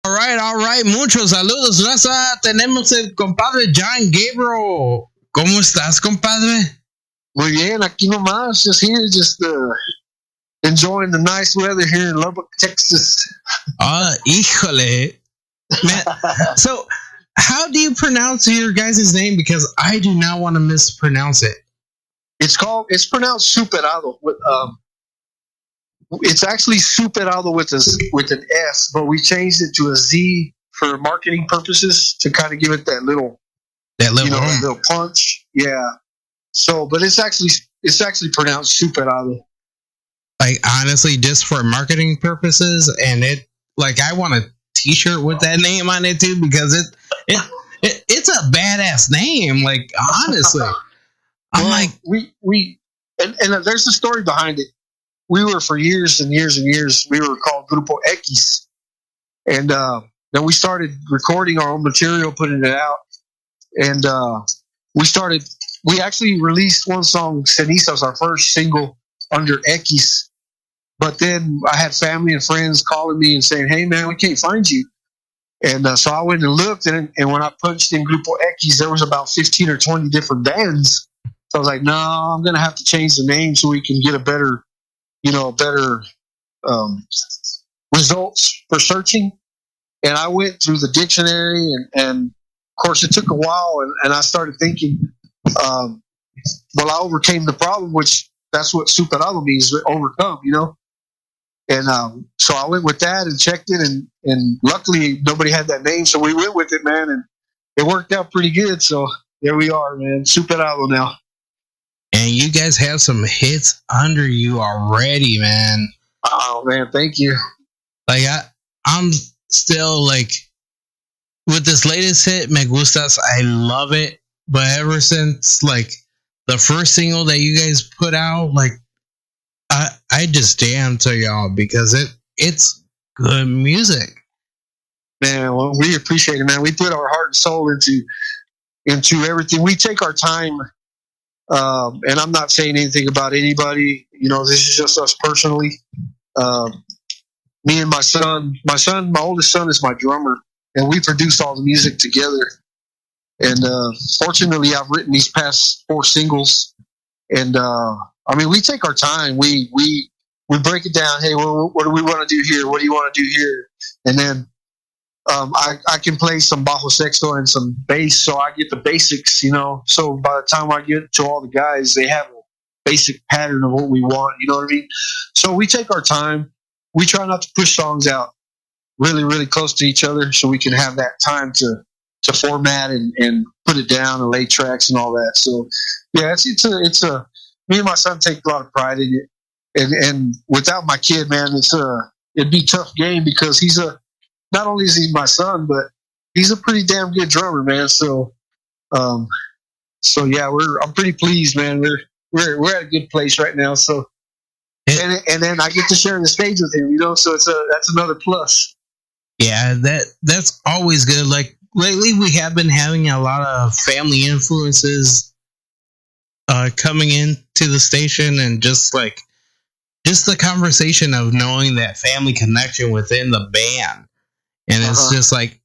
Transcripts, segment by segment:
All right. Muchos saludos, raza. Tenemos el compadre John Gabriel. ¿Cómo estás, compadre? Muy bien, aquí nomás, just here, just enjoying the nice weather here in Lubbock, Texas. Híjole. Man, so, how do you pronounce your guys' name? Because I do not want to mispronounce it. It's pronounced Zuperado. It's actually Zuperado with an S, but we changed it to a Z for marketing purposes to kind of give it that little little punch. Yeah. So, but it's actually pronounced Zuperado. Like, honestly, just for marketing purposes, and I want a T-shirt with that name on it too, because it's a badass name. Like, honestly, and there's a story behind it. We were for years and years and years. We were called Grupo X, and then we started recording our own material, putting it out, and we actually released one song, Cenizas, our first single under X. But then I had family and friends calling me and saying, "Hey, man, we can't find you." And so I went and looked, and when I punched in Grupo X, there was about 15 or 20 different bands. So I was like, "No, I'm going to have to change the name so we can get a better results for searching." And I went through the dictionary, and of course, it took a while, and I started thinking, well, I overcame the problem, which that's what Superado means, overcome, And so I went with that and checked it, and luckily nobody had that name, so we went with it, man, and it worked out pretty good. So there we are, man, Superado now. And you guys have some hits under you already, man. Oh, man, thank you. Like, I'm still, like, with this latest hit, Me Gustas, I love it. But ever since, like, the first single that you guys put out, like, I just damn to y'all, because it's good music. Man, well, we appreciate it, man. We put our heart and soul into everything. We take our time, and I'm not saying anything about anybody. This is just us personally. Me and my son, my oldest son is my drummer, and we produce all the music together. And fortunately, I've written these past 4 singles, and we take our time. We break it down. Hey, well, what do we want to do here? What do you want to do here? And then I can play some bajo sexto and some bass, so I get the basics. So by the time I get to all the guys, they have a basic pattern of what we want. You know what I mean? So we take our time. We try not to push songs out really, really close to each other, so we can have that time to format and put it down and lay tracks and all that. So yeah, it's a me and my son take a lot of pride in it, and without my kid, man, it'd be a tough game, because not only is he my son, but he's a pretty damn good drummer, man. So yeah, I'm pretty pleased, man. We're at a good place right now. So and then I get to share the stage with him, so that's another plus. Yeah, that's always good. Like, lately, we have been having a lot of family influences coming into the station, and just the conversation of knowing that family connection within the band, and it's just like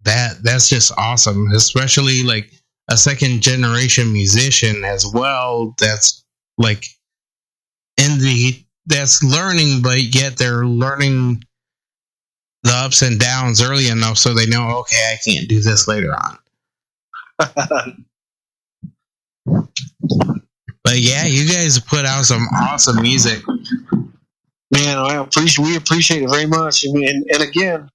that's just awesome. Especially like a second generation musician as well. That's like that's learning, but yet they're learning the ups and downs early enough so they know, okay, I can't do this later on. But yeah, you guys put out some awesome music. Man, we appreciate it very much. And again,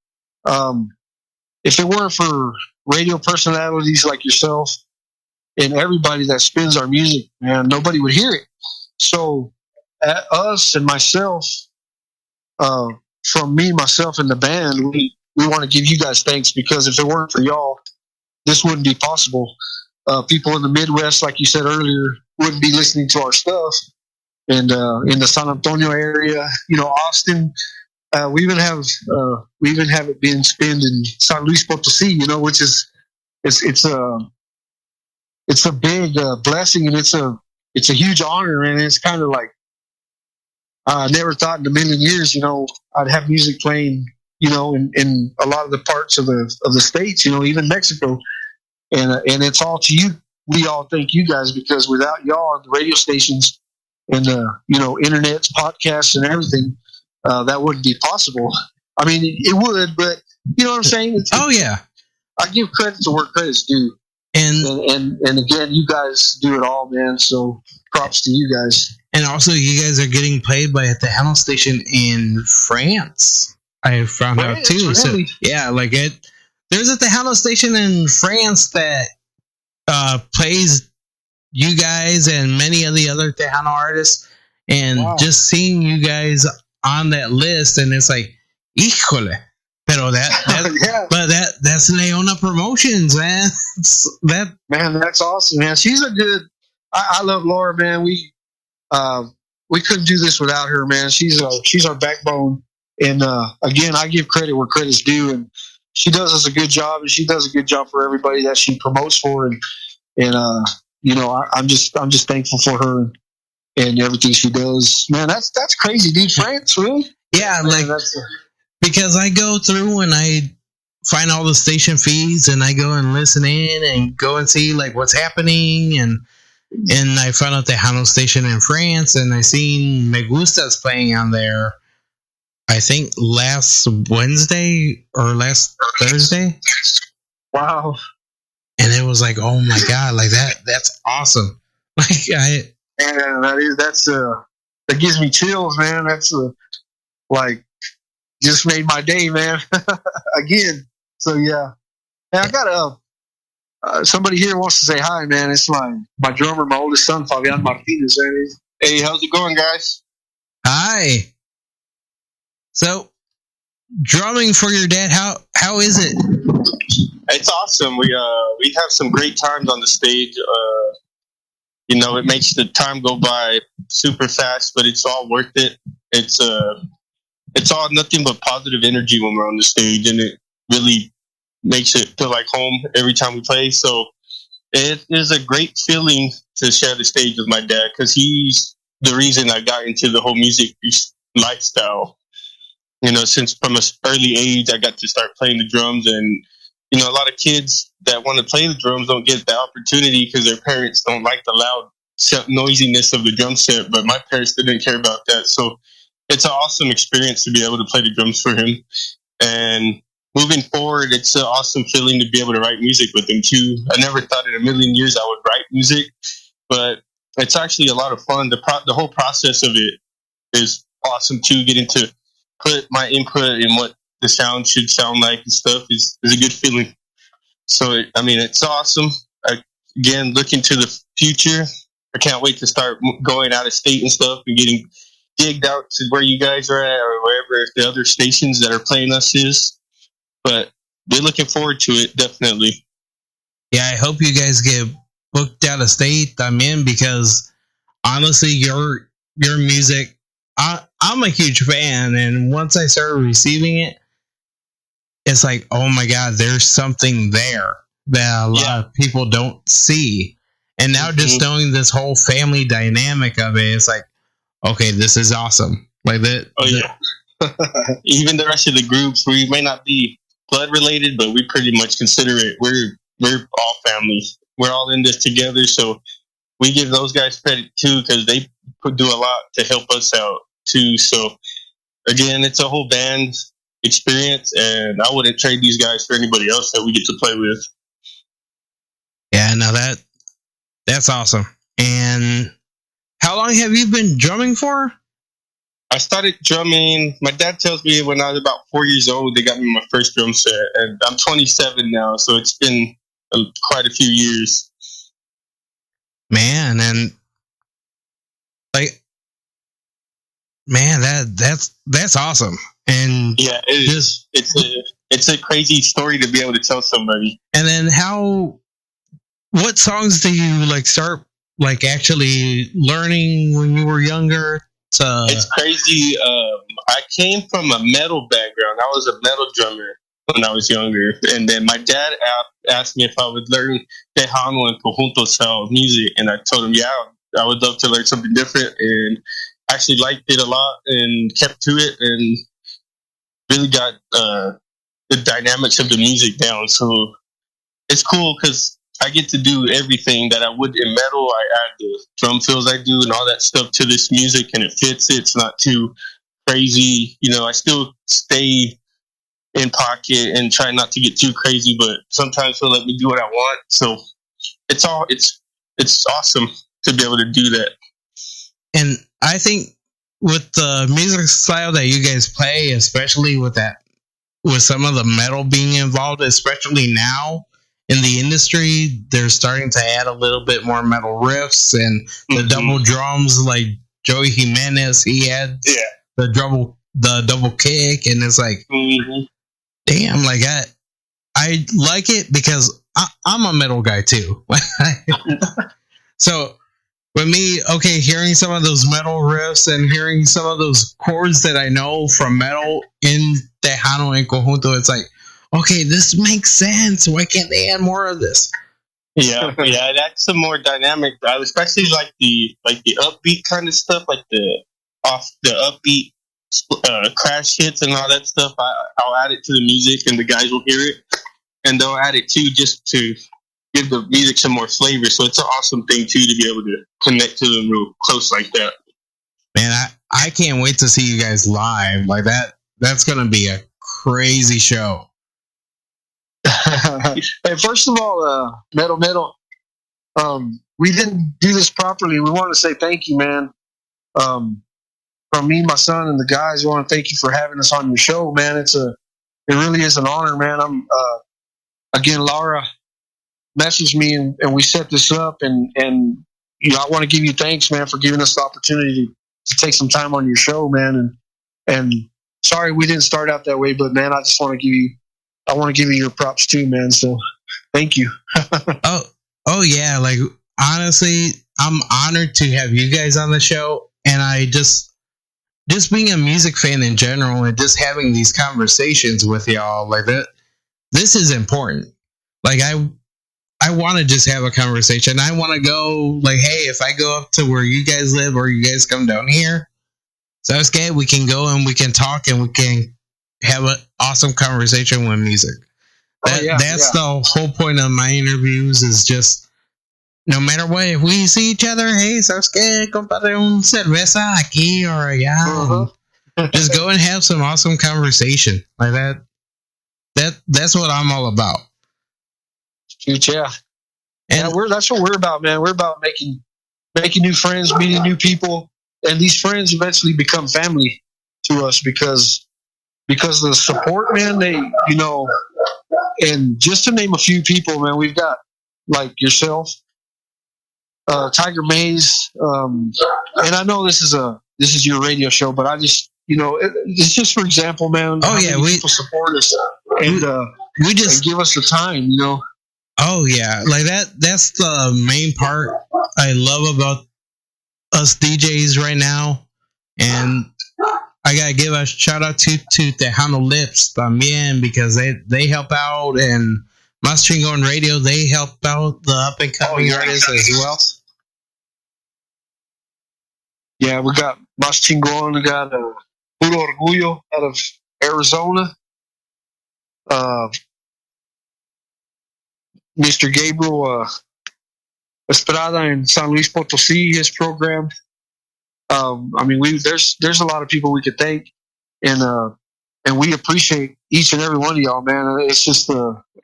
if it weren't for radio personalities like yourself and everybody that spins our music, man, nobody would hear it. So us and myself, from me, myself, and the band, we want to give you guys thanks, because if it weren't for y'all, this wouldn't be possible. People in the Midwest, like you said earlier, wouldn't be listening to our stuff. And in the San Antonio area, Austin, we even have it being spinned in San Luis Potosí, which is it's a big blessing, and it's a huge honor, and it's kind of like I never thought in a million years, I'd have music playing, in a lot of the parts of the states, even Mexico, and it's all to you. We all thank you guys, because without y'all, the radio stations and internets, podcasts, and everything, that wouldn't be possible. I mean, it would, but you know what I'm saying? Oh yeah, I give credit to where credit's due, and again, you guys do it all, man. So props to you guys. And also, you guys are getting played by a Tejano station in France. I found out too. Really? So yeah, there's a Tejano station in France that plays you guys and many of the other Tejano artists, and just seeing you guys on that list, and it's like, híjole. Pero that's Leona Promotions, man. Man, that's awesome, man. She's a good. I love Laura, man. We couldn't do this without her, man. She's our backbone, and again, I give credit where credit's due, and she does us a good job, and she does a good job for everybody that she promotes for, and I'm just thankful for her and everything she does. Man, that's crazy, dude. France, really? Yeah, man, because I go through and I find all the station feeds, and I go and listen in and go and see what's happening, and I found out the Tejano station in France, and I seen Me Gustas playing on there, I think last Wednesday or last Thursday. Wow. And it was like, oh my God, that's awesome. That gives me chills, man. That's just made my day, man. Again. So yeah. Hey, I got somebody here wants to say hi, man. It's my drummer, my oldest son, Fabian Martinez. Hey, how's it going, guys? Hi. So, drumming for your dad, how is it? It's awesome. We have some great times on the stage. It makes the time go by super fast, but it's all worth it. It's all nothing but positive energy when we're on the stage, and it really makes it feel like home every time we play. So it is a great feeling to share the stage with my dad, because he's the reason I got into the whole music lifestyle. Since from an early age, I got to start playing the drums, and a lot of kids that want to play the drums don't get the opportunity because their parents don't like the loud noisiness of the drum set, but my parents didn't care about that. So it's an awesome experience to be able to play the drums for him. And moving forward, it's an awesome feeling to be able to write music with him too. I never thought in a million years I would write music, but it's actually a lot of fun. The whole process of it is awesome too. Getting to put my input in what the sound should sound like and stuff is a good feeling. So, it's awesome. Again, looking to the future, I can't wait to start going out of state and stuff and getting gigged out to where you guys are at or wherever the other stations that are playing us is. But we're looking forward to it, definitely. Yeah, I hope you guys get booked out of state. I'm in, because honestly, your music, I'm a huge fan, and once I started receiving it, it's like, oh my God, there's something there that a lot of people don't see. And now just knowing this whole family dynamic of it, it's like, okay, this is awesome. Like that. Oh yeah. Even the rest of the groups, we may not be blood related, but we pretty much consider it. We're all family. We're all in this together. So we give those guys credit too, because they do a lot to help us out too. So again, it's a whole band experience, and I wouldn't trade these guys for anybody else that we get to play with. Yeah, no, that's awesome. And how long have you been drumming for? I started drumming. My dad tells me when I was about 4 years old, they got me my first drum set, and I'm 27 now, so it's been quite a few years. Man, and that's awesome. And yeah, it is. It's a crazy story to be able to tell somebody. And then what songs do you start actually learning when you were younger? It's crazy. I came from a metal background. I was a metal drummer when I was younger, and then my dad asked me if I would learn Tejano and conjunto style music, and I told him, yeah, I would love to learn something different, and actually liked it a lot and kept to it. And really got the dynamics of the music down. So it's cool because I get to do everything that I would in metal. I add the drum fills I do and all that stuff to this music, and it fits. It's not too crazy. I still stay in pocket and try not to get too crazy, but sometimes feel let me do what I want. So it's awesome to be able to do that. And I think with the music style that you guys play, especially with some of the metal being involved, especially now in the industry, they're starting to add a little bit more metal riffs and the double drums. Like Joey Jimenez, he had the double kick, and it's like, damn, like I like it because I'm a metal guy too. So with me, okay, hearing some of those metal riffs and hearing some of those chords that I know from metal in Tejano and Conjunto, it's like, okay, this makes sense. Why can't they add more of this? Yeah, that's some more dynamic, especially like the upbeat kind of stuff, like the upbeat crash hits and all that stuff. I'll add it to the music, and the guys will hear it, and they'll add it too, just to give the music some more flavor. So it's an awesome thing too to be able to connect to them real close like that. Man, I can't wait to see you guys live like that. That's gonna be a crazy show. Hey, first of all, metal, we didn't do this properly. We want to say thank you, man. From me, my son, and the guys, we want to thank you for having us on your show, man. It really is an honor, man. Again, Laura messaged me and we set this up, and I want to give you thanks, man, for giving us the opportunity to take some time on your show, man. And sorry we didn't start out that way, but man, I just want to give you your props too, man. So thank you. oh yeah, like honestly, I'm honored to have you guys on the show, and I just being a music fan in general and just having these conversations with y'all like that, this is important. Like I want to just have a conversation. I want to go like, hey, if I go up to where you guys live or you guys come down here, so it's good. We can go and we can talk and we can have an awesome conversation with music. That's the whole point of my interviews, is just no matter what, if we see each other, hey, ¿sabes qué? Compadre, un cerveza aquí or allá. Just go and have some awesome conversation like that. That's what I'm all about. Yeah. And that's what we're about, man. We're about making new friends, meeting new people, and these friends eventually become family to us because of the support, man. They, and just to name a few people, man, we've got like yourself, Tiger Maze, and I know this is your radio show, but I just, it's just for example, man. Oh yeah, people support us and we just give us the time, Oh yeah, like that's the main part I love about us DJs right now. And I gotta give a shout out to Tejano Lips también, because they help out, and Mas Chingon Radio, they help out the up and coming artists as well. Yeah, we got Mas Chingon, we got Puro Orgullo out of Arizona. Mr. Gabriel Estrada in San Luis Potosí, his program. There's a lot of people we could thank, and we appreciate each and every one of y'all, man. It's just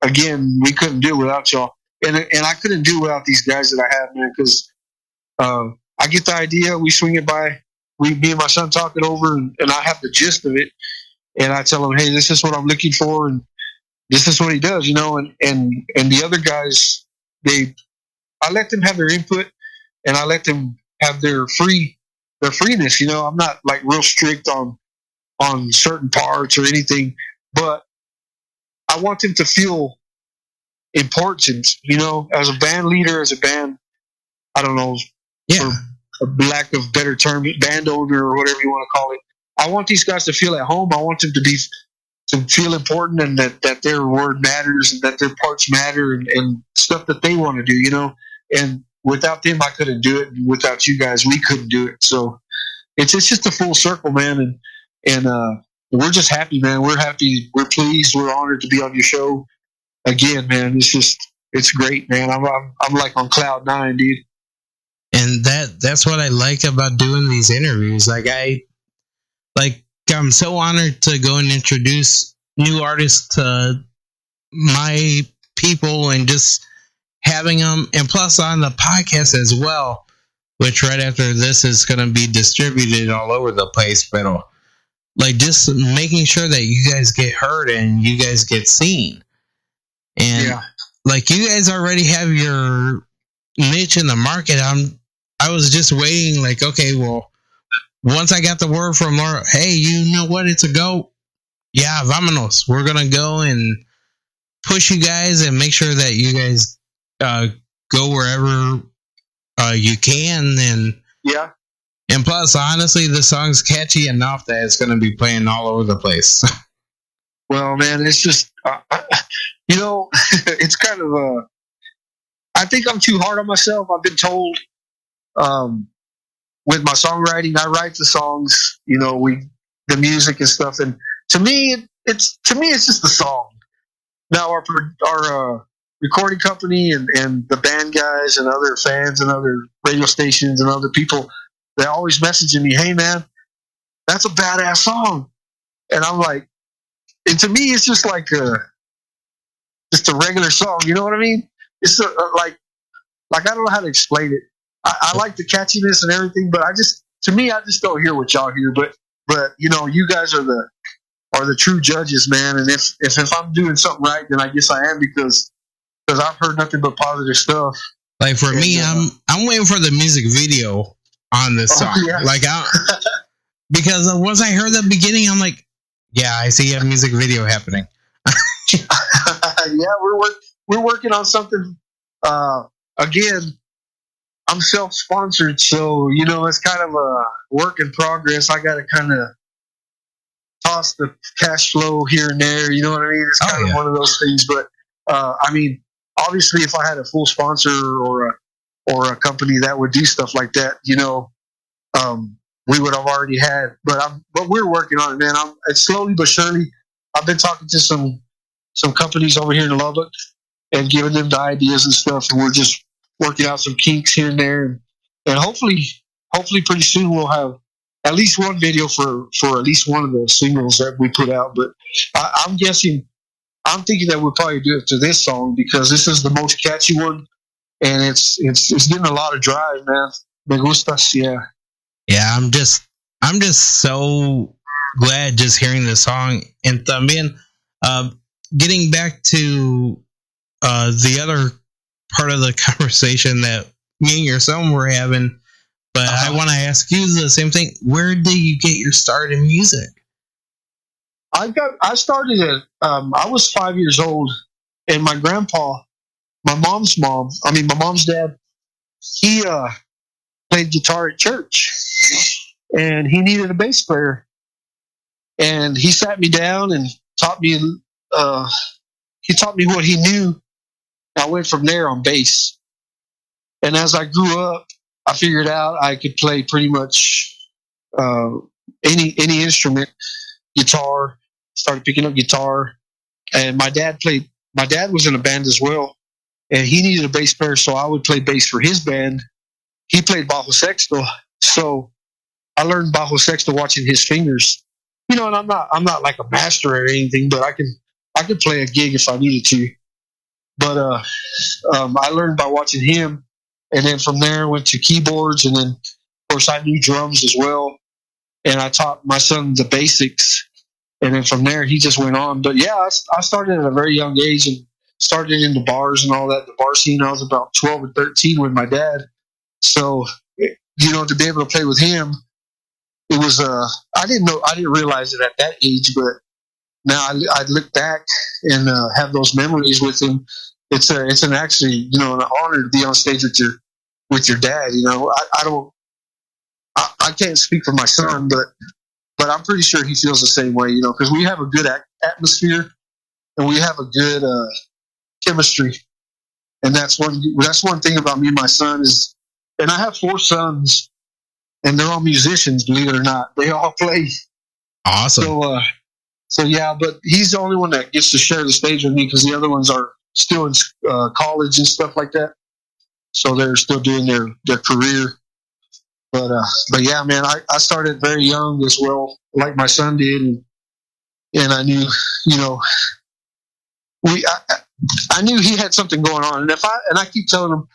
again, we couldn't do it without y'all, and I couldn't do it without these guys that I have, man. Because I get the idea, we swing it by, me and my son talk it over, and I have the gist of it, and I tell him, hey, this is what I'm looking for, and this is what he does, and the other guys, I let them have their input, and I let them have their freeness. I'm not like real strict on certain parts or anything, but I want them to feel important, as a band leader, as a band, I don't know, for a lack of better term, band owner or whatever you want to call it. I want these guys to feel at home. I want them to feel important, and that their word matters, and that their parts matter, and stuff that they want to do, and without them, I couldn't do it. And without you guys, we couldn't do it. So it's just a full circle, man. And we're just happy, man. We're happy. We're pleased. We're honored to be on your show again, man. It's great, man. I'm like on cloud nine, dude. And that's what I like about doing these interviews. I'm so honored to go and introduce new artists to my people and just having them, and plus on the podcast as well, which right after this is going to be distributed all over the place. But like just making sure that you guys get heard and you guys get seen. And like you guys already have your niche in the market. I was just waiting, like, okay, well, once I got the word from Laura, hey, you know what? It's a go. Yeah, vámonos. We're going to go and push you guys and make sure that you guys go wherever you can. And plus, honestly, the song's catchy enough that it's going to be playing all over the place. Well, man, it's just, it's kind of I think I'm too hard on myself. I've been told with my songwriting, I write the songs, the music and stuff. And to me, it's just the song. Now our recording company and the band guys and other fans and other radio stations and other people, they're always messaging me, hey man, that's a badass song. And I'm like, and to me, it's just like just a regular song. You know what I mean? It's like I don't know how to explain it. I like the catchiness and everything, but I just don't hear what y'all hear. But you guys are the true judges, man. And if I'm doing something right, then I guess I am because I've heard nothing but positive stuff. Like for me, I'm waiting for the music video on this song. Yeah. Like because once I heard the beginning, I'm like, yeah, I see a music video happening. Yeah, we're working on something. Again, I'm self-sponsored, so it's kind of a work in progress. I got to kind of toss the cash flow here and there. You know what I mean? It's kind of one of those things. But I mean, obviously, if I had a full sponsor or a company that would do stuff like that, we would have already had. But we're working on it, man. It's slowly but surely. I've been talking to some companies over here in Lubbock and giving them the ideas and stuff, and we're just working out some kinks here and there, and hopefully pretty soon we'll have at least one video for at least one of the singles that we put out. But I'm thinking that we'll probably do it to this song because this is the most catchy one, and it's getting a lot of drive, man. Me gustas, yeah. Yeah, I'm just so glad just hearing the song. And también, getting back to the other part of the conversation that me and your son were having, but I want to ask you the same thing. Where did you get your start in music? I started at I was 5 years old, and my grandpa, my mom's dad, he played guitar at church, and he needed a bass player, and he sat me down and taught me. He taught me what he knew. I went from there on bass, and as I grew up, I figured out I could play pretty much any instrument. Guitar. Started picking up guitar, and my dad was in a band as well, and he needed a bass player, so I would play bass for his band. He played bajo sexto, so I learned bajo sexto watching his fingers. And I'm not like a master or anything, but I could play a gig if I needed to. But I learned by watching him, and then from there went to keyboards, and then of course I knew drums as well, and I taught my son the basics, and then from there he just went on. But yeah, I started at a very young age and started in the bars and all that. The bar scene, I was about 12 or 13 with my dad, so to be able to play with him, it was I didn't realize it at that age, but now I look back and have those memories with him. It's an actually an honor to be on stage with your dad. I can't speak for my son, but I'm pretty sure he feels the same way. Because we have a good atmosphere and we have a good chemistry, and that's one thing about me and my son is, and I have 4 sons, and they're all musicians. Believe it or not, they all play. Awesome. So So yeah, but he's the only one that gets to share the stage with me because the other ones are still in college and stuff like that. So they're still doing their career. But yeah, man, I started very young as well, like my son did, and I knew, you know, I knew he had something going on, and I keep telling him,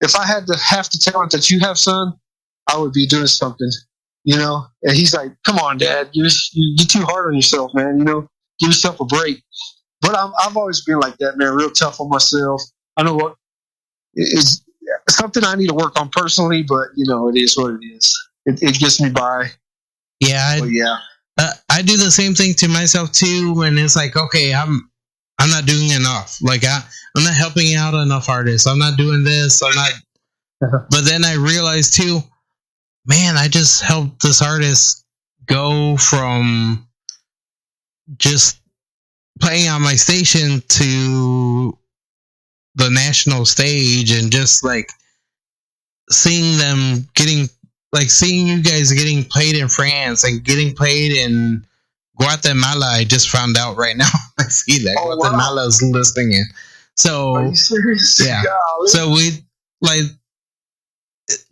if I had half the talent that you have, son, I would be doing something, you know. And he's like, "Come on, Dad, you're too hard on yourself, man. You know, give yourself a break." But I've always been like that, man, real tough on myself. I know what is something I need to work on personally, but you know, it is what it is. It gets me by. Yeah, I do the same thing to myself too. When it's like, okay, I'm not doing enough. Like I'm not helping out enough artists. I'm not doing this. I'm not. But then I realized too, man, I just helped this artist go from just playing on my station to the national stage, and just like seeing them seeing you guys getting played in France and getting played in Guatemala. I just found out right now. I see that Guatemala is listening in. So are you serious? Yeah. Golly. So we like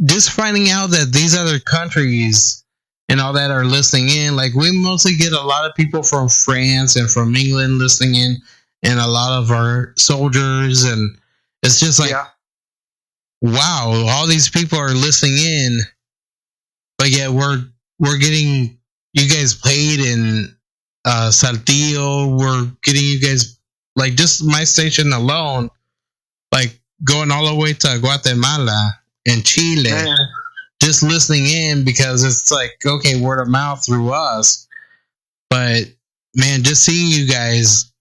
just finding out that these other countries and all that are listening in. Like we mostly get a lot of people from France and from England listening in, and a lot of our soldiers, and it's just like, wow, all these people are listening in, but yeah, we're getting you guys played in Saltillo. We're getting you guys, like, just my station alone, like going all the way to Guatemala and Chile. Man. Just listening in, because it's like, okay, word of mouth through us. But man, just seeing you guys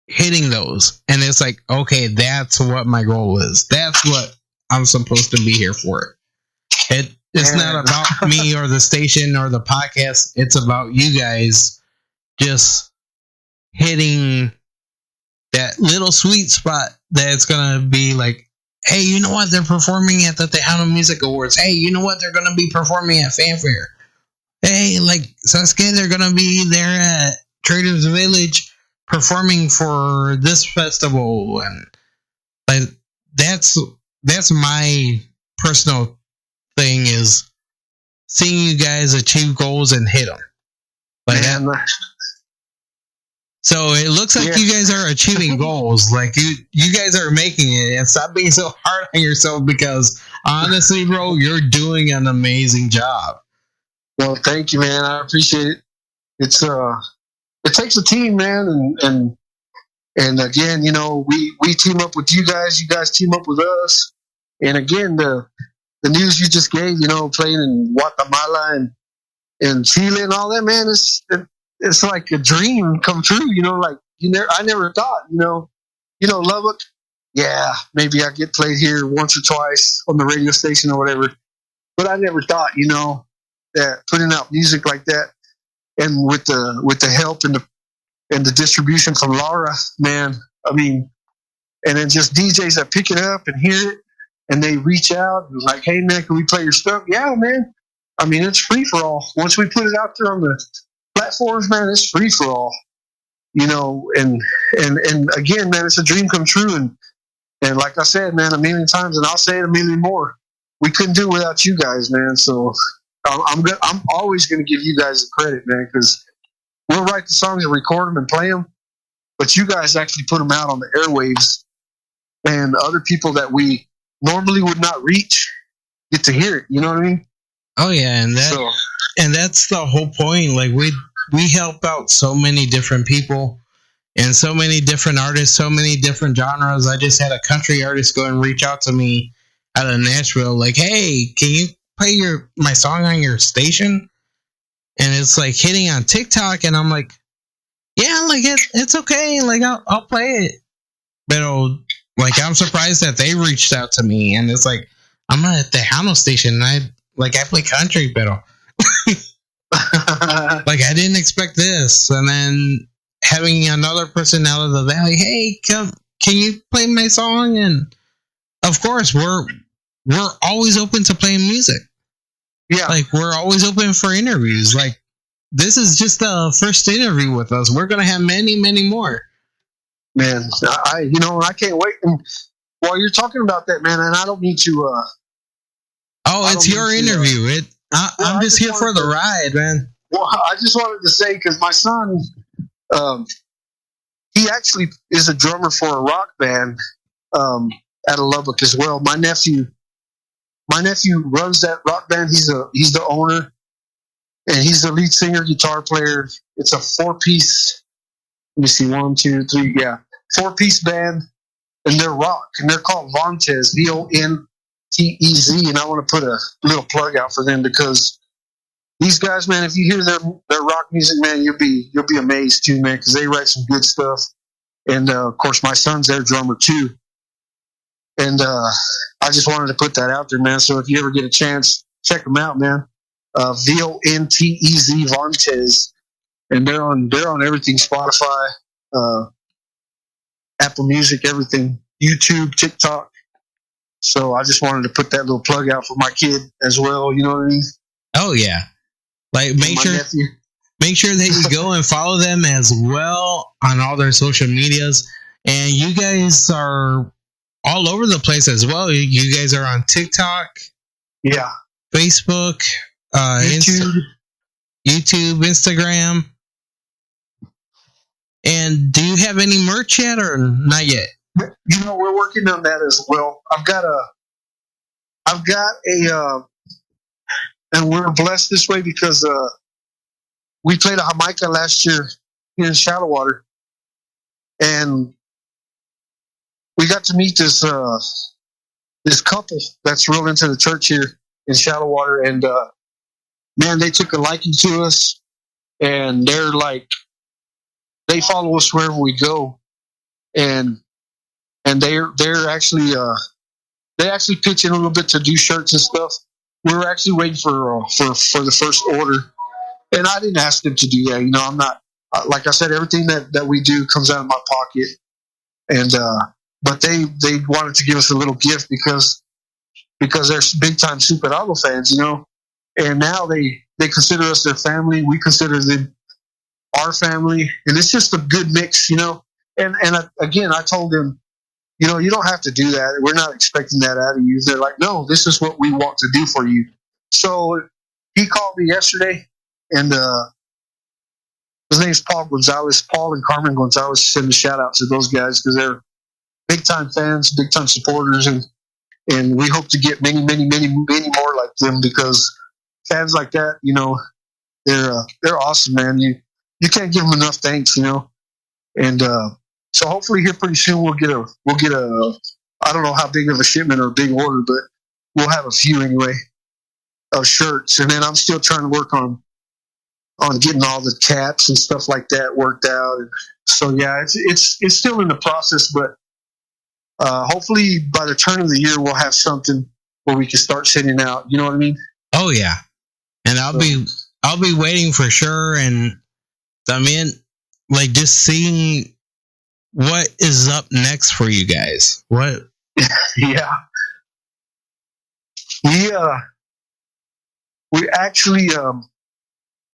hitting those, and it's like, okay, that's what my goal is. That's what I'm supposed to be here for. It's not about me or the station or the podcast. It's about you guys just hitting that little sweet spot that's gonna be like, hey, you know what? They're performing at the Tejano Music Awards. Hey, you know what? They're going to be performing at Fanfare. Hey, like, Sasuke, they're going to be there at Traders Village performing for this festival. And like, that's my personal thing, is seeing you guys achieve goals and hit them. Like that. So it looks like you guys are achieving goals. Like you guys are making it, and stop being so hard on yourself, because honestly, bro, you're doing an amazing job. Well, thank you, man. I appreciate it. It takes a team, man, and again, you know, we team up with you guys team up with us. And again, the news you just gave, you know, playing in Guatemala and Chile and all that, man, it's like a dream come true, you know. Like I never thought, you know, Lubbock, yeah, maybe I get played here once or twice on the radio station or whatever, but I never thought, you know, that putting out music like that, and with the help and the distribution from Laura, man, I mean, and then just DJs that pick it up and hear it, and they reach out and like, hey man, can we play your stuff? Yeah, man. I mean, it's free for all. Once we put it out there on the platforms, man, it's free for all, you know. And again, man, it's a dream come true. And like I said, man, a million times, and I'll say it a million more, we couldn't do it without you guys, man. So I'm always going to give you guys the credit, man, because we'll write the songs and record them and play them, but you guys actually put them out on the airwaves, and other people that we normally would not reach get to hear it. You know what I mean? Oh yeah, and that's the whole point. Like we help out so many different people and so many different artists, so many different genres. I just had a country artist go and reach out to me out of Nashville, like, hey, can you play my song on your station? And it's like hitting on TikTok, and I'm like, yeah, like it's okay, like I'll play it. But like, I'm surprised that they reached out to me, and it's like, I'm at the Tejano station, and I play country, but like, I didn't expect this. And then having another person out of the valley, hey, can you play my song? And of course, we're always open to playing music. Yeah, like, we're always open for interviews. Like, this is just the first interview with us. We're gonna have many, many more. Man, I can't wait. And while you're talking about that, man, and I don't need to. It's your interview. I'm just here for the ride, man. Well, I just wanted to say because my son, he actually is a drummer for a rock band out of Lubbock as well. My nephew runs that rock band. He's the owner, and he's the lead singer, guitar player. It's a 4-piece. Let me see, 1, 2, 3, 4-piece band, and they're rock, and they're called Vontez, Vontez, and I want to put a little plug out for them because these guys, man, if you hear their rock music, man, you'll be amazed too, man, because they write some good stuff, and of course my son's their drummer too, and I just wanted to put that out there, man. So if you ever get a chance, check them out, man. Vontez, Vontez, and they're on everything, Spotify, Apple Music, everything, YouTube, TikTok. So I just wanted to put that little plug out for my kid as well. You know what I mean? Oh yeah, like make sure that you go and follow them as well on all their social medias. And you guys are all over the place as well. You guys are on TikTok, Facebook, YouTube, Instagram. And do you have any merch yet or not yet? We're working on that as well. I've got a, and we're blessed this way because we played a Jamaica last year here in Shallow Water, and we got to meet this couple that's real into the church here in Shallow Water, and man, they took a liking to us, and they follow us wherever we go, and they're actually they actually pitch in a little bit to do shirts and stuff. We were actually waiting for the first order, and I didn't ask them to do that. I'm not, like I said, everything that we do comes out of my pocket, and but they wanted to give us a little gift because they're big time Zuperado fans, and now they consider us their family. We consider them our family, and it's just a good mix, And again, I told them, you don't have to do that. We're not expecting that out of you. They're like, no, this is what we want to do for you. So he called me yesterday, and his name's Paul Gonzalez. Paul and Carmen Gonzalez send a shout out to those guys because they're big time fans, big time supporters, and we hope to get many, many, many, many more like them because fans like that, they're awesome, man. You can't give them enough thanks, and so hopefully here pretty soon we'll get a I don't know how big of a shipment or a big order, but we'll have a few anyway of shirts, and then I'm still trying to work on getting all the caps and stuff like that worked out. And so yeah, it's still in the process, but hopefully by the turn of the year we'll have something where we can start sending out. You know what I mean? Oh yeah, and I'll be waiting for sure. And I mean, like just seeing what is up next for you guys. What? Yeah, we actually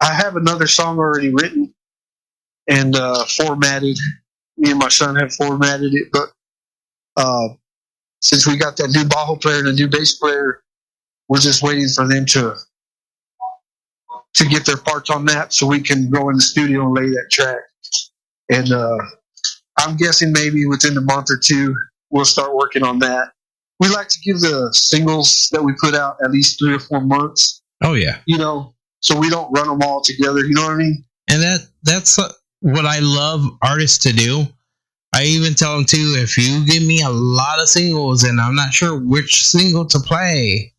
I have another song already written and formatted. Me and my son have formatted it, but since we got that new bajo player and a new bass player, we're just waiting for them to get their parts on that so we can go in the studio and lay that track. And I'm guessing maybe within a month or two we'll start working on that. We like to give the singles that we put out at least 3 or 4 months. Oh yeah, so we don't run them all together. You know what I mean? And that's what I love artists to do. I even tell them too, if you give me a lot of singles and I'm not sure which single to play,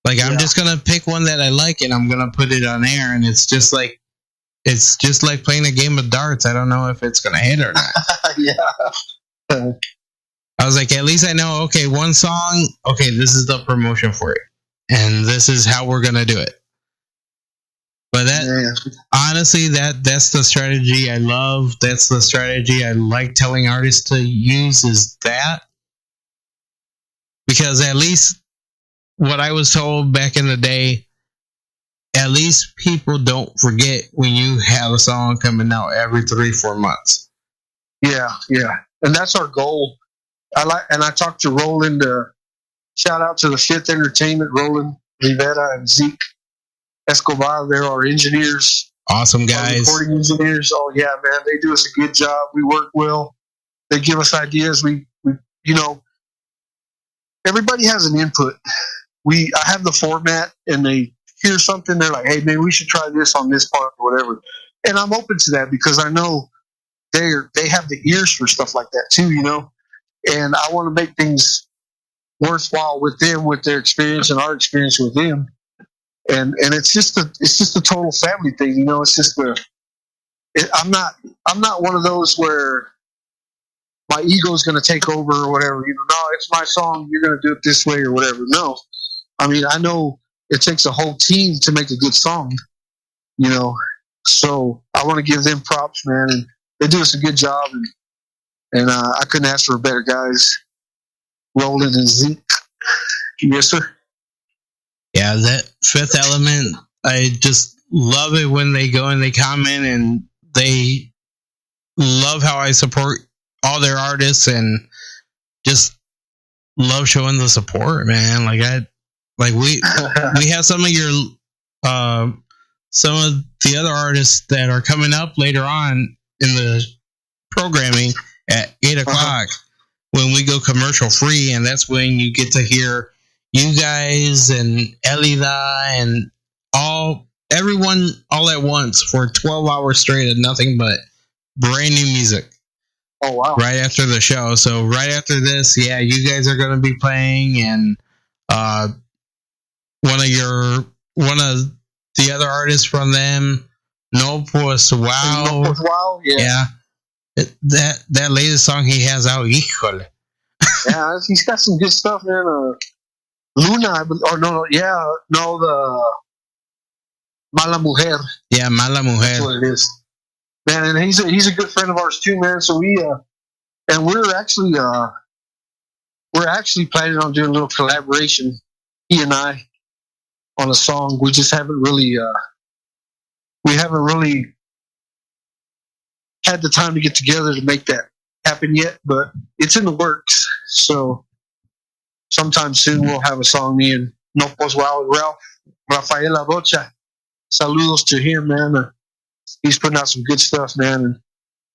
like I'm just gonna pick one that I like and I'm gonna put it on air, and it's just like playing a game of darts. I don't know if it's gonna hit or not. Yeah. I was like, at least I know, okay, one song, okay, this is the promotion for it, and this is how we're gonna do it. But honestly, that's the strategy I love. That's the strategy I like telling artists to use, is that. Because at least what I was told back in the day, at least people don't forget when you have a song coming out every 3-4 months. Yeah, and that's our goal. I talked to Roland. Shout out to the Fifth Entertainment, Roland Rivera and Zeke Escobar. They're our engineers. Awesome guys. Recording engineers. Oh yeah, man, they do us a good job. We work well. They give us ideas. We everybody has an input. I have the format, and they hear something. They're like, hey, maybe we should try this on this part or whatever. And I'm open to that because I know they have the ears for stuff like that too, And I want to make things worthwhile with them, with their experience and our experience with them. And it's just a total family thing, It's just I'm not one of those where my ego is going to take over or whatever. No, it's my song. You're going to do it this way or whatever. No, I mean, I know it takes a whole team to make a good song, So I want to give them props, man, and they do us a good job. And I couldn't ask for better guys, Roland and Zeke. Yes, sir. Yeah, that Fifth Element, I just love it when they go and they comment and they love how I support all their artists and just love showing the support, man. We have some of your some of the other artists that are coming up later on in the programming at 8:00 when we go commercial free, and that's when you get to hear you guys and Elida and everyone all at once for 12 hours straight of nothing but brand new music. Oh wow! Right after the show, so right after this, yeah, you guys are going to be playing, and one of the other artists from them, No Pues Wow, yeah. That latest song he has out, híjole. Yeah, he's got some good stuff, man. Luna, the Mala Mujer. Yeah, Mala Mujer. That's what it is. Man, and he's a good friend of ours too, man. So we're actually planning on doing a little collaboration, he and I, on a song. We just haven't really had the time to get together to make that happen yet, but it's in the works. So sometime soon we'll have a song, me and No Pues Wow and Rafael Rocha. Saludos to him, man. He's putting out some good stuff, man.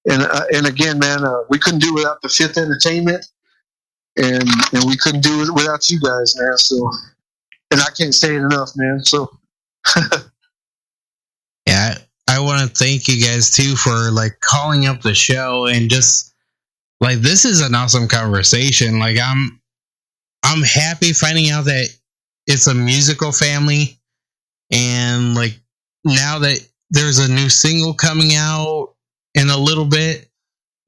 And again, man, we couldn't do it without the Fifth Entertainment, and we couldn't do it without you guys, man. So, and I can't say it enough, man. So, yeah, I want to thank you guys too for calling up the show and just this is an awesome conversation. I'm happy finding out that it's a musical family, and now that there's a new single coming out in a little bit,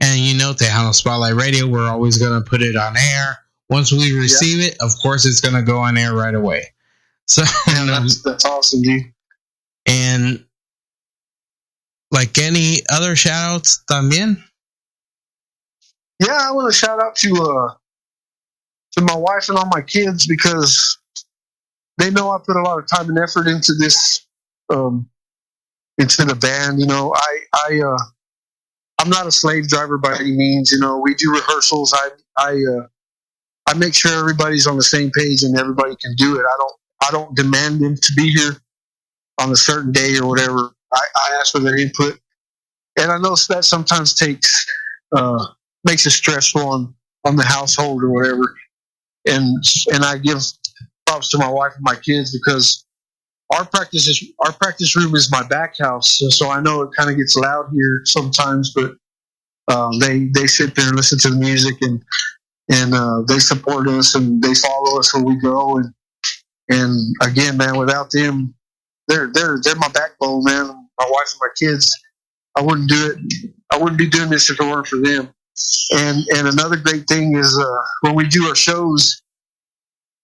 and Tejano Spotlight Radio, we're always going to put it on air. Once we receive it, of course, it's going to go on air right away. So that's awesome, dude. And any other shout outs también? Yeah, I want to shout out to my wife and all my kids because they know I put a lot of time and effort into this, into the band. I'm not a slave driver by any means. We do rehearsals. I make sure everybody's on the same page and everybody can do it. I don't demand them to be here on a certain day or whatever. I ask for their input, and I know that sometimes makes it stressful on the household or whatever. And I give props to my wife and my kids because our practice room is my back house, so I know it kind of gets loud here sometimes, but they sit there and listen to the music and they support us and they follow us where we go, and again, man, without them, they're my backbone, man. My wife and my kids, I wouldn't do it. I wouldn't be doing this if it weren't for them. And another great thing is when we do our shows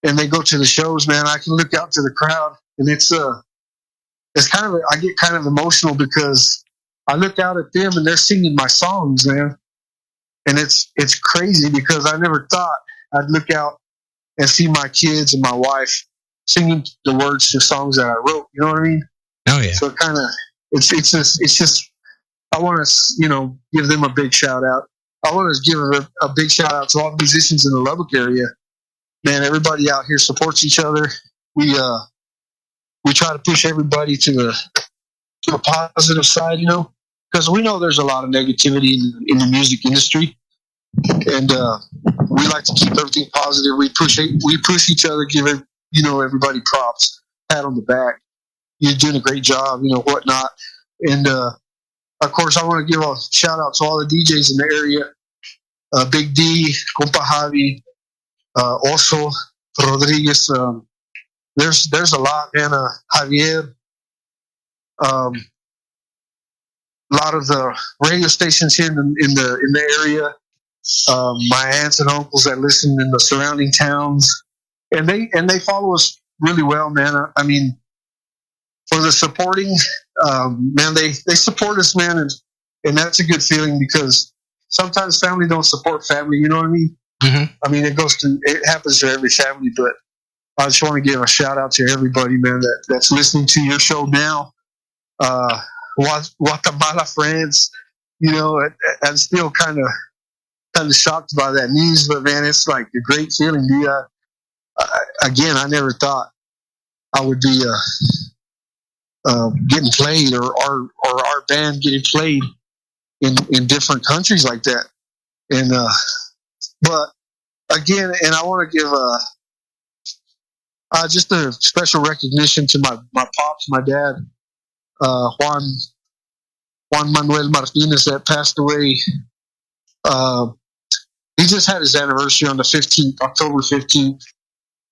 and they go to the shows, man, I can look out to the crowd and it's kind of I get kind of emotional because I look out at them and they're singing my songs, man, and it's crazy because I never thought I'd look out and see my kids and my wife singing the words to songs that I wrote. You know what I mean? Oh yeah. So kind of, it's just, I want to, give them a big shout out. I want to give a big shout out to all the musicians in the Lubbock area. Man, everybody out here supports each other. We try to push everybody to the positive side, because we know there's a lot of negativity in the music industry, and we like to keep everything positive. We push each other, give everybody props, pat on the back. You're doing a great job, whatnot. And of course, I want to give a shout out to all the DJs in the area. Big D, Compa Javi, Oso, Rodriguez. There's a lot, man. Javier. A lot of the radio stations here in the area. My aunts and uncles that listen in the surrounding towns, and they follow us really well, man. I mean, for the supporting, man, they support us, man, and that's a good feeling, because sometimes family don't support family. You know what I mean? Mm-hmm. I mean, it happens to every family, but I just want to give a shout out to everybody, man, that's listening to your show now. Guatemala friends, I'm still kind of shocked by that news, but man, it's like a great feeling, dude. Again, I never thought I would be getting played, or our band getting played in different countries like that. And but again, and I want to give just a special recognition to my pops, my dad, Juan Manuel Martinez, that passed away. He just had his anniversary on the 15th, October 15th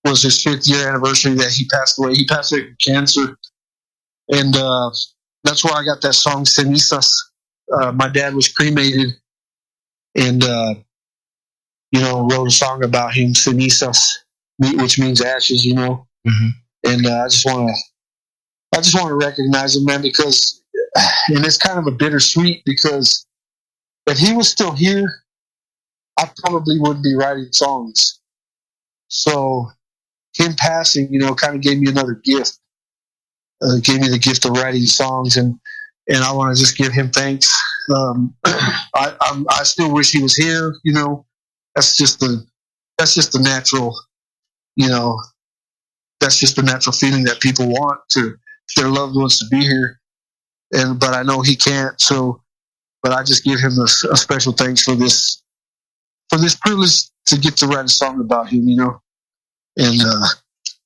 was his 5th year anniversary that he passed away. He passed away from cancer. And that's where I got that song, Cenizas. My dad was cremated, and, wrote a song about him, Cenizas, which means ashes, Mm-hmm. And I just want to recognize him, man, because, and it's kind of a bittersweet, because if he was still here, I probably wouldn't be writing songs. So him passing, kind of gave me another gift. Gave me the gift of writing songs, and I want to just give him thanks. I still wish he was here. That's just the natural, that's just the natural feeling that people want to their loved ones to be here. But I know he can't. So, but I just give him a special thanks for this privilege to get to write a song about him. And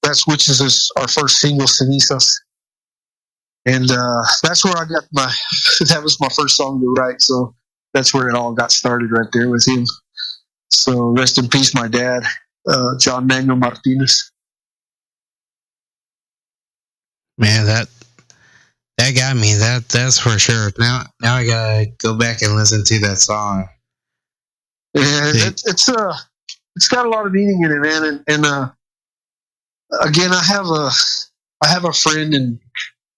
that's which is our first single, Cenizas. And that's where I got that was my first song to write. So that's where it all got started, right there with him. So rest in peace, my dad, John Manuel Martinez. Man, that got me. That's for sure. Now I gotta go back and listen to that song. Yeah, it's got a lot of meaning in it, man. And again, I have a friend in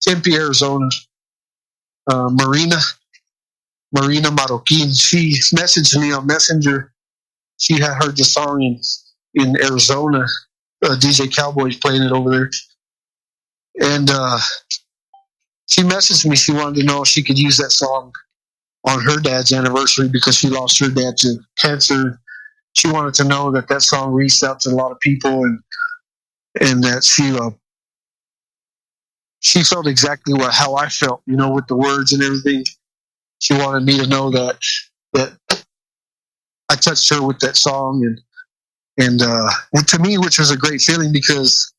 Tempe, Arizona, Marina Marroquin. She messaged me on Messenger. She had heard the song in Arizona. DJ Cowboy's playing it over there. And she messaged me. She wanted to know if she could use that song on her dad's anniversary, because she lost her dad to cancer. She wanted to know that song reached out to a lot of people, and that she felt exactly how I felt, with the words and everything. She wanted me to know that I touched her with that song, and to me, which was a great feeling, because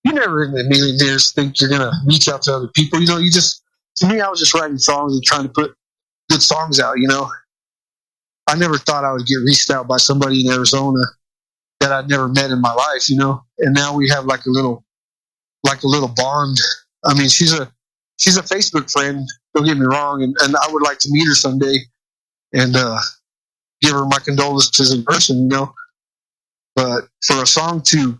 you never in a million years think you're gonna reach out to other people. You just, to me, I was just writing songs and trying to put good songs out. I never thought I would get reached out by somebody in Arizona that I'd never met in my life. And now we have like a little bond. I mean, she's a Facebook friend. Don't get me wrong, and I would like to meet her someday and give her my condolences in person. But for a song to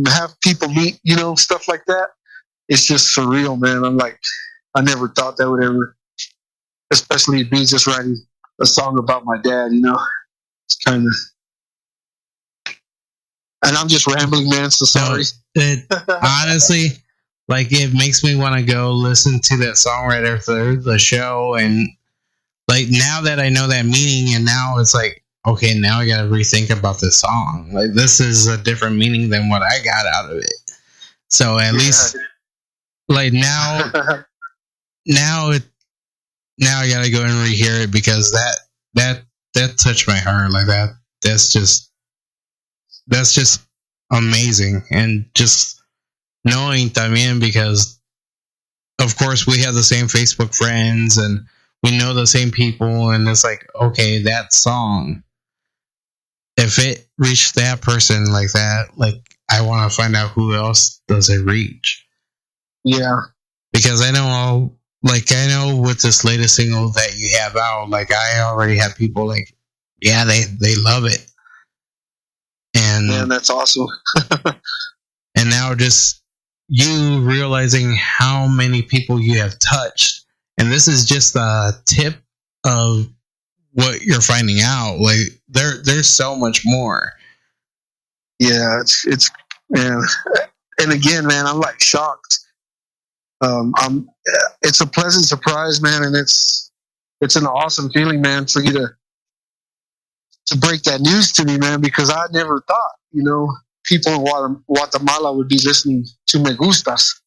have people meet, stuff like that, it's just surreal, man. I'm like, I never thought that would ever, especially me just writing a song about my dad. It's kind of. And I'm just rambling, man. So sorry. Honestly, like it makes me want to go listen to that song right after the show. And like now that I know that meaning, and now it's like, okay, now I got to rethink about this song. Like this is a different meaning than what I got out of it. So at least like now I gotta go and rehear it, because that touched my heart. Like that's just amazing. And just knowing también, because of course we have the same Facebook friends and we know the same people, and it's like, okay, that song, if it reached that person like that, like I want to find out who else does it reach. Yeah. Because I know with this latest single that you have out, like I already have people like, yeah, they love it. And man, that's awesome. And now just you realizing how many people you have touched, and this is just a tip of what you're finding out. Like there's so much more. Yeah, it's man, and again, man, I'm like shocked. It's a pleasant surprise, man, and it's an awesome feeling, man, for you to break that news to me, man, because I never thought, people in Guatemala would be listening to Me Gustas.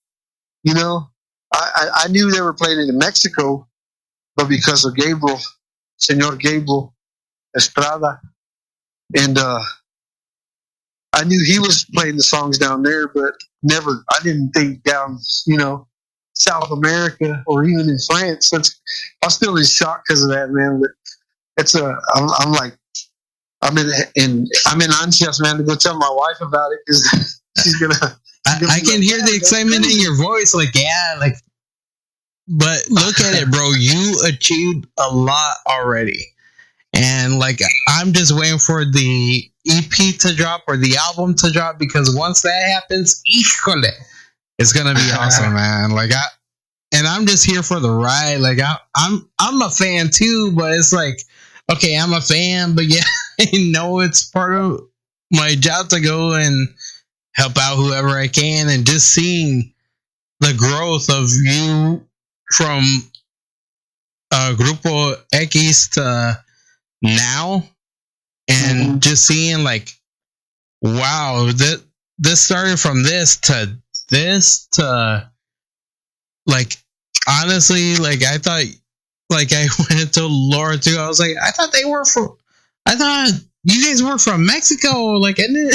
I knew they were playing it in Mexico, but because of Gabriel, Senor Gabriel Estrada, and I knew he was playing the songs down there, but I didn't think down, South America or even in France. I'm still in shock because of that, man. But I'm in anxious, man, to go tell my wife about it, because she's gonna. I can hear the excitement in your voice, like yeah, like. But look at it, bro. You achieved a lot already, and like I'm just waiting for the EP to drop or the album to drop, because once that happens, híjole, it's gonna be awesome, man. Like I'm just here for the ride. Like I'm a fan too, but it's like, okay, I'm a fan, but yeah, I know it's part of my job to go and help out whoever I can, and just seeing the growth of you from Grupo X to now, and just seeing like, wow, this started from this to like, honestly, like I thought, like I went and told Laura too. I was like, I thought you guys were from Mexico. Like, I didn't.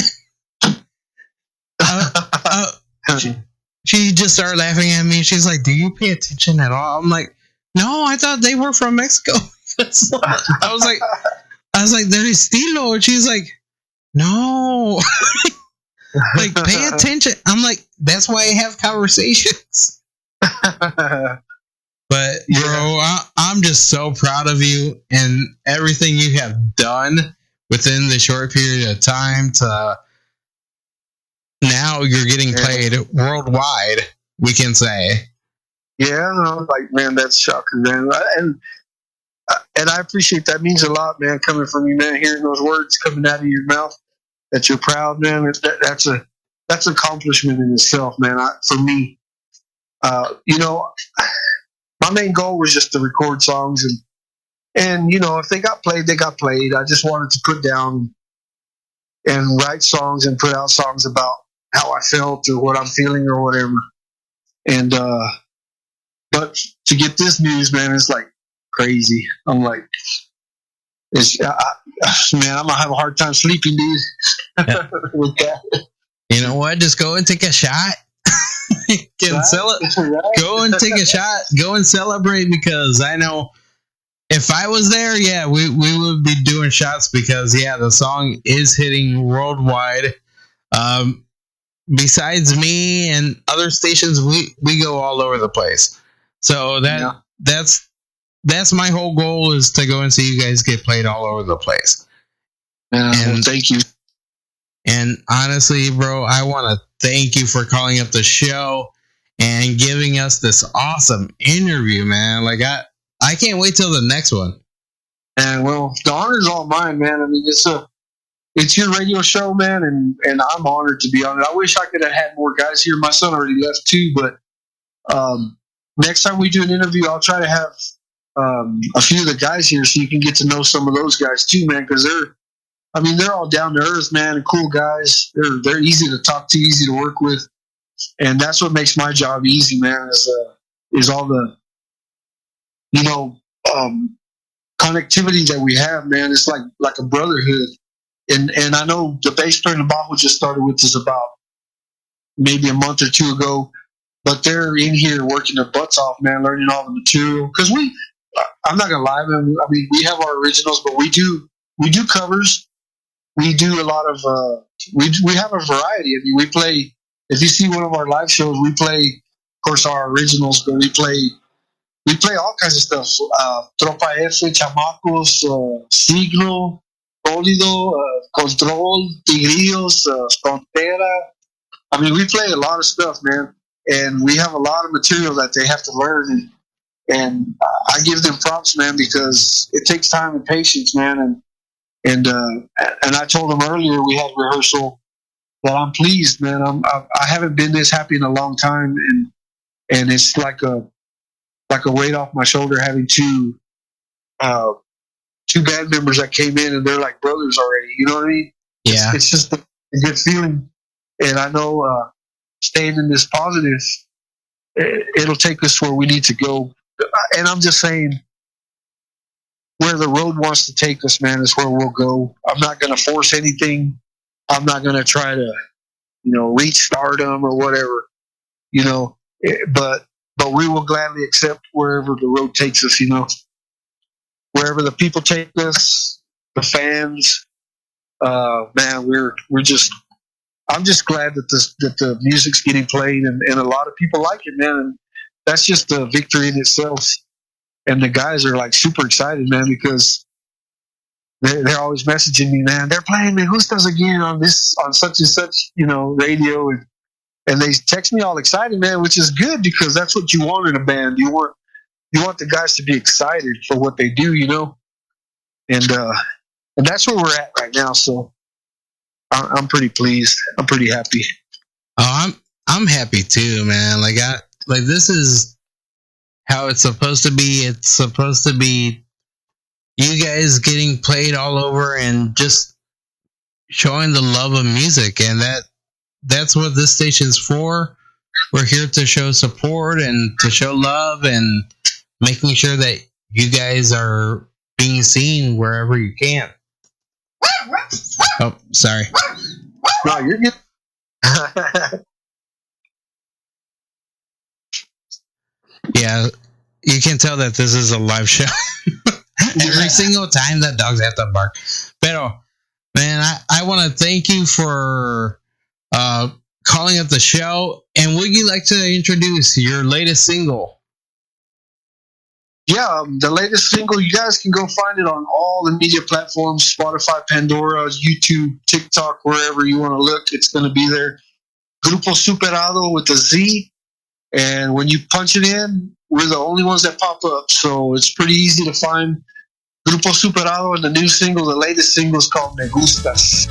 She just started laughing at me. She's like, do you pay attention at all? I'm like, no, I thought they were from Mexico. I was like, they're estilo. And she's like, no. Like, pay attention. I'm like, that's why I have conversations. But bro, I'm just so proud of you and everything you have done within the short period of time to now you're getting played worldwide, we can say. Yeah, like, man, that's shocking, man. And I appreciate that. It means a lot, man, coming from you, man, hearing those words coming out of your mouth that you're proud, man. That's an accomplishment in itself, man. For me, my main goal was just to record songs, and if they got played, they got played. I just wanted to put down and write songs and put out songs about how I felt or what I'm feeling or whatever. And but to get this news, man, it's like crazy. I'm like, man, I'm gonna have a hard time sleeping, dude. Yeah. With that. You know what? Just go and take a shot. Go and take a shot. Go and celebrate, because I know if I was there, yeah, we would be doing shots, because yeah, the song is hitting worldwide. Besides me and other stations, we go all over the place. So that's my whole goal, is to go and see you guys get played all over the place. Well, thank you. And honestly, bro, I want to thank you for calling up the show and giving us this awesome interview, man. Like I can't wait till the next one. And well, the honor's all mine, man. I mean, it's your radio show, man, and I'm honored to be on it. I wish I could have had more guys here. My son already left too, but next time we do an interview, I'll try to have a few of the guys here so you can get to know some of those guys too, man, because they're all down to earth, man, and cool guys. They're easy to talk to, easy to work with, and that's what makes my job easy, man. Is all the connectivity that we have, man. It's like a brotherhood, and I know the bass player in the Bajo just started with us about maybe a month or two ago, but they're in here working their butts off, man, learning all the material. Because I'm not gonna lie, man. I mean, we have our originals, but we do covers. We do a lot of we have a variety. I mean, we play. If you see one of our live shows, we play, of course, our originals, but we play all kinds of stuff. Tropa F, Chamacos, Signo, Pólido, Control, Tigrillos, Frontera. I mean, we play a lot of stuff, man, and we have a lot of material that they have to learn, and I give them props, man, because it takes time and patience, man, and I told them earlier we had rehearsal that I'm pleased, man. I haven't been this happy in a long time, and it's like a weight off my shoulder having two band members that came in and they're like brothers already. You know what I mean? Yeah. It's just a good feeling, and I know staying in this positive, it'll take us where we need to go. And I'm just saying, where the road wants to take us, man, is where we'll go. I'm not going to force anything. I'm not going to try to, reach stardom or whatever, but we will gladly accept wherever the road takes us, wherever the people take us, the fans, man, I'm just glad that the music's getting played and a lot of people like it, man. And that's just a victory in itself. And the guys are like super excited, man, because they're always messaging me, man. They're playing me Gustas again on such and such, radio, and they text me all excited, man, which is good because that's what you want in a band. You want the guys to be excited for what they do, and that's where we're at right now. So I'm pretty pleased. I'm pretty happy. Oh, I'm happy too, man. Like this is how it's supposed to be. It's supposed to be you guys getting played all over and just showing the love of music, and that's what this station's for. We're here to show support and to show love and making sure that you guys are being seen wherever you can. Oh, sorry. No, you're good. Yeah, you can tell that this is a live show. Every single time that dogs have to bark. Pero, man, I want to thank you for calling up the show. And would you like to introduce your latest single? Yeah, the latest single, you guys can go find it on all the media platforms, Spotify, Pandora, YouTube, TikTok, wherever you want to look. It's going to be there. Grupo Zuperado with a Z. And when you punch it in, we're the only ones that pop up. So it's pretty easy to find Grupo Zuperado, and the new single, the latest single, is called Me Gustas.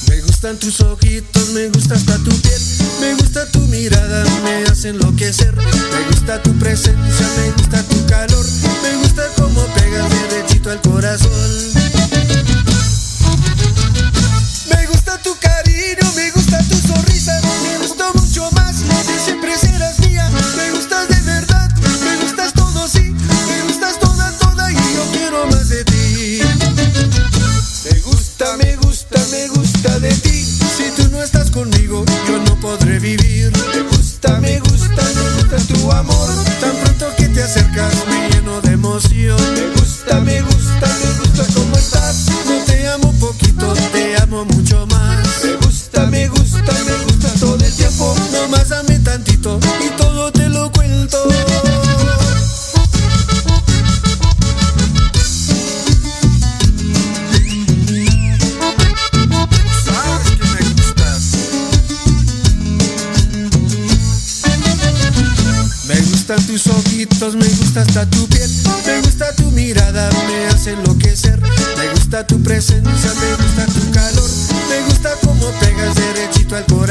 Me gustan tus ojitos, me gusta hasta tu piel, me gusta tu mirada, me hace enloquecer, me gusta tu presencia, me gusta tu calor, me gusta cómo pegas derechito al corazón. Me gusta tu cariño, me gusta tu sonrisa, me gusta mucho más, que siempre serás mía, me gustas de verdad, me gustas todo, sí, me gustas toda, toda, y yo quiero más de ti. Me gusta, me gusta, me gusta de ti, si tú no estás conmigo, yo no podré vivir. Me gusta, me gusta, me gusta tu amor, tan pronto que te acercas me lleno de emoción. Me gusta, me gusta, me gusta cómo estás, no te amo poquito, te amo mucho más. Me gusta, me gusta, me gusta todo el tiempo, nomás dame tantito y todo te lo cuento. Sabes que me gustas. tus ojitos, me gusta hasta tu piel, me gusta tu mirada, me hace enloquecer, me gusta tu presencia, me gusta tu calor, me gusta cómo pegas derechito al corazón.